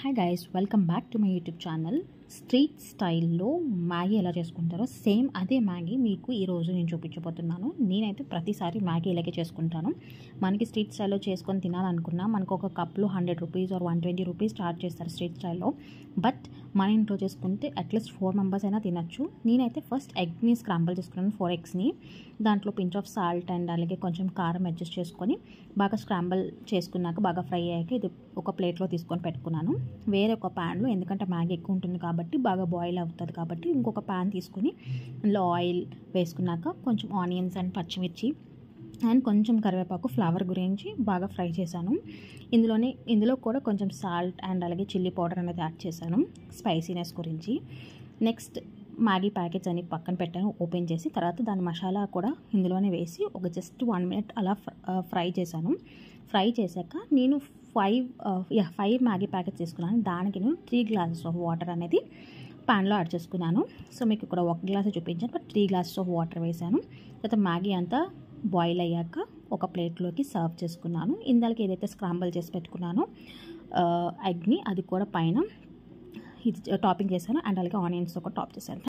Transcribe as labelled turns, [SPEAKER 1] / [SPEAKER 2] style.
[SPEAKER 1] Hi guys, welcome back to my YouTube channel. Street స్టైల్లో Maggi ఎలా చేసుకుంటారో same అదే మ్యాగీ మీకు ఈరోజు నేను చూపించబోతున్నాను. నేనైతే ప్రతిసారి మ్యాగీ ఇలాగే చేసుకుంటాను. మనకి స్ట్రీట్ స్టైల్లో చేసుకొని తినాలనుకున్నా మనకు ఒక కప్లో 100 రూపీస్ ఆర్ 120 రూపీస్ చార్జ్ చేస్తారు స్ట్రీట్ స్టైల్లో. బట్ మన ఇంట్లో చేసుకుంటే అట్లీస్ట్ 4 మెంబర్స్ అయినా తినచ్చు. నేనైతే ఫస్ట్ ఎగ్ని స్క్రాంబుల్ చేసుకున్నాను, 4 ఎగ్స్ని. దాంట్లో పించ్ ఆఫ్ సాల్ట్ అండ్ అలాగే కొంచెం కారం అడ్జస్ట్ చేసుకొని బాగా స్క్రాంబుల్ చేసుకున్నాక బాగా ఫ్రై అయ్యాక ఇది ఒక ప్లేట్లో తీసుకొని పెట్టుకున్నాను. వేరే ఒక ప్యాన్లో, ఎందుకంటే మ్యాగీ ఎక్కువ ఉంటుంది కాబట్టి బాగా బాయిల్ అవుతుంది కాబట్టి ఇంకొక ప్యాన్ తీసుకుని అందులో ఆయిల్ వేసుకున్నాక కొంచెం ఆనియన్స్ అండ్ పచ్చిమిర్చి అండ్ కొంచెం కరివేపాకు ఫ్లేవర్ గురించి బాగా ఫ్రై చేశాను. ఇందులో కూడా కొంచెం సాల్ట్ అండ్ అలాగే చిల్లీ పౌడర్ అనేది యాడ్ చేశాను స్పైసీనెస్ గురించి. నెక్స్ట్ మ్యాగీ ప్యాకెట్స్ అని పక్కన పెట్టాను ఓపెన్ చేసి. తర్వాత దాని మసాలా కూడా ఇందులోనే వేసి ఒక జస్ట్ 1 మినిట్ అలా ఫ్రై చేశాను. ఫ్రై చేశాక నేను 5 మ్యాగీ ప్యాకెట్స్ తీసుకున్నాను. దానికి నేను 3 గ్లాసెస్ ఆఫ్ వాటర్ అనేది ప్యాన్లో యాడ్ చేసుకున్నాను. సో మీకు ఇక్కడ 1 గ్లాస్ చూపించాను, బట్ 3 గ్లాసెస్ ఆఫ్ వాటర్ వేసాను. తర్వాత మ్యాగీ అంతా బాయిల్ అయ్యాక ఒక ప్లేట్లోకి సర్వ్ చేసుకున్నాను. ఇందాక ఏదైతే స్క్రాంబుల్ చేసి పెట్టుకున్నానో ఎగ్ని అది కూడా పైన ఇది టాపింగ్ చేశాను అండ్ అలాగే ఆనియన్స్ ఒక టాప్ చేశాను.